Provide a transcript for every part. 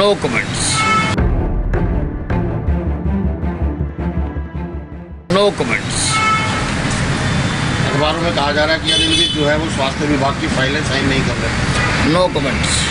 No comments. No comments. अखबारों में कहा जा रहा है कि अनिल जो है वो स्वास्थ्य विभाग की फाइलें साइन नहीं कर रहे। No comments.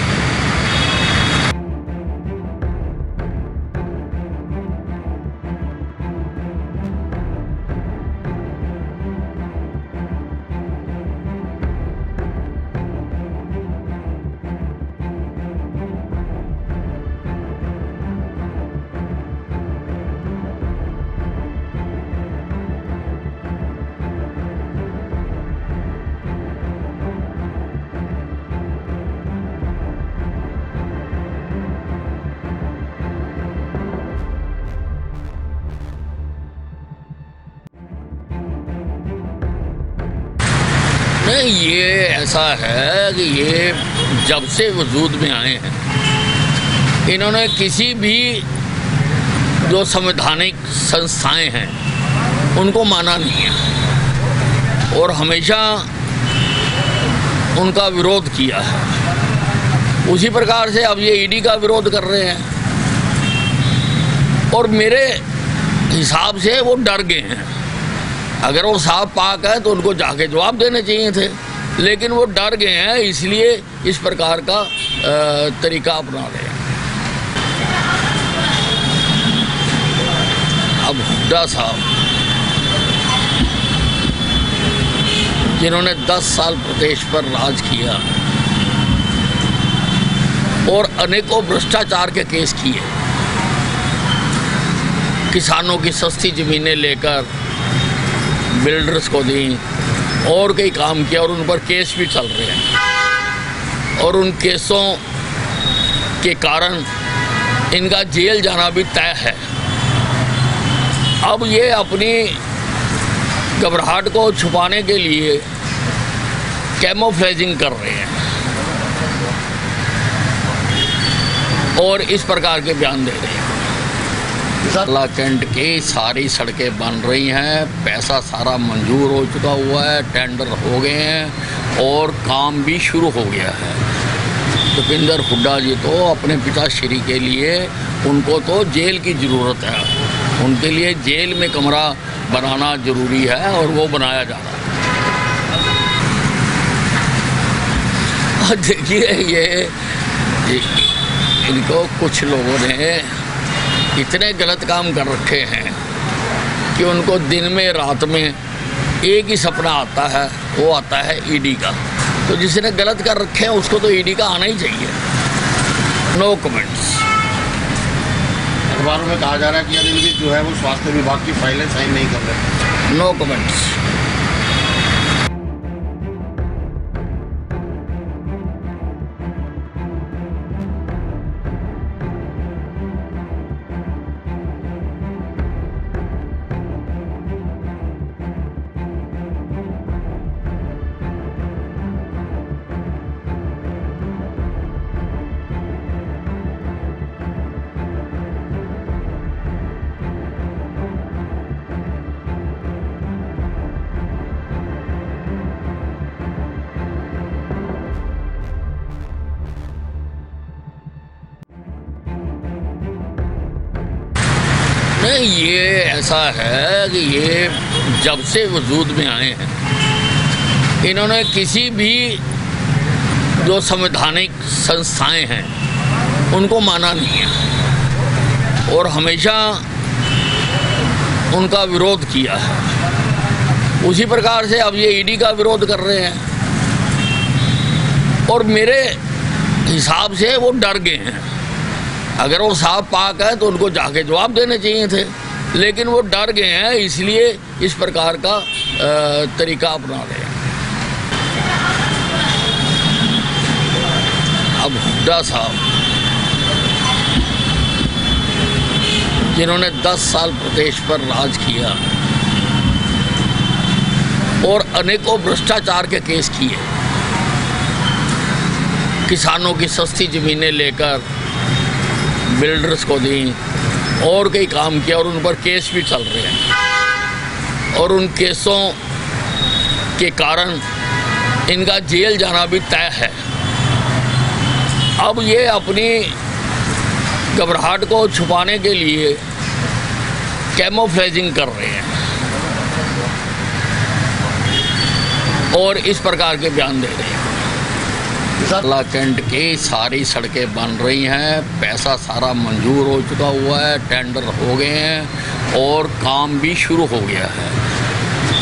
नहीं, ये ऐसा है कि ये जब से वजूद में आए हैं इन्होंने किसी भी जो संवैधानिक संस्थाएं हैं उनको माना नहीं है और हमेशा उनका विरोध किया है। उसी प्रकार से अब ये ईडी का विरोध कर रहे हैं और मेरे हिसाब से वो डर गए हैं। अगर वो साफ पाक है तो उनको जाके जवाब देने चाहिए थे, लेकिन वो डर गए हैं, इसलिए इस प्रकार का तरीका अपना रहे हैं। अब हुड्डा साहब जिन्होंने 10 साल प्रदेश पर राज किया और अनेकों भ्रष्टाचार के केस किए, किसानों की सस्ती ज़मीनें लेकर बिल्डर्स को दी और कई काम किया और उन पर केस भी चल रहे हैं और उन केसों के कारण इनका जेल जाना भी तय है। अब ये अपनी घबराहट को छुपाने के लिए कैमोफ्लेजिंग कर रहे हैं और इस प्रकार के बयान दे रहे हैं। कैंट की सारी सड़कें बन रही हैं, पैसा सारा मंजूर हो चुका हुआ है, टेंडर हो गए हैं और काम भी शुरू हो गया है। भूपेंद्र हुड्डा जी तो अपने पिताश्री के लिए उनको तो जेल की ज़रूरत है, उनके लिए जेल में कमरा बनाना ज़रूरी है और वो बनाया जा रहा है। देखिए ये इनको कुछ लोगों ने इतने गलत काम कर रखे हैं कि उनको दिन में रात में एक ही सपना आता है, वो आता है ईडी का। तो जिसने गलत कर रखे हैं उसको तो ईडी का आना ही चाहिए। No comments. अखबारों में कहा जा रहा है कि अनिल जो है वो स्वास्थ्य विभाग की फाइलें साइन नहीं कर रहे। No comments. नहीं, ये ऐसा है कि ये जब से वजूद में आए हैं इन्होंने किसी भी जो संवैधानिक संस्थाएं हैं उनको माना नहीं है और हमेशा उनका विरोध किया है। उसी प्रकार से अब ये ईडी का विरोध कर रहे हैं और मेरे हिसाब से वो डर गए हैं। अगर वो साफ पाक है तो उनको जाके जवाब देने चाहिए थे, लेकिन वो डर गए हैं, इसलिए इस प्रकार का तरीका अपना रहे हैं। अब हुड्डा साहब जिन्होंने 10 साल प्रदेश पर राज किया और अनेकों भ्रष्टाचार के केस किए, किसानों की सस्ती ज़मीनें लेकर बिल्डर्स को दी और कई काम किया और उन पर केस भी चल रहे हैं और उन केसों के कारण इनका जेल जाना भी तय है। अब ये अपनी घबराहट को छुपाने के लिए कैमोफ्लेजिंग कर रहे हैं और इस प्रकार के बयान दे रहे हैं। कैंट की सारी सड़कें बन रही हैं, पैसा सारा मंजूर हो चुका हुआ है, टेंडर हो गए हैं और काम भी शुरू हो गया है।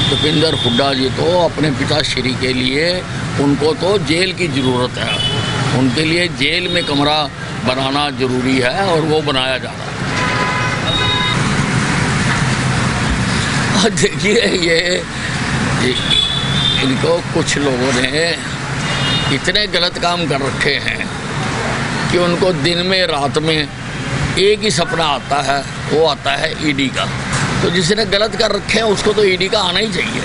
भूपेंद्र हुड्डा जी तो अपने पिताश्री के लिए, उनको तो जेल की ज़रूरत है, उनके लिए जेल में कमरा बनाना ज़रूरी है और वो बनाया जा रहा है। देखिए ये इनको कुछ लोगों ने इतने गलत काम कर रखे हैं कि उनको दिन में रात में एक ही सपना आता है, वो आता है ईडी का। तो जिसने गलत कर रखे हैं उसको तो ईडी का आना ही चाहिए।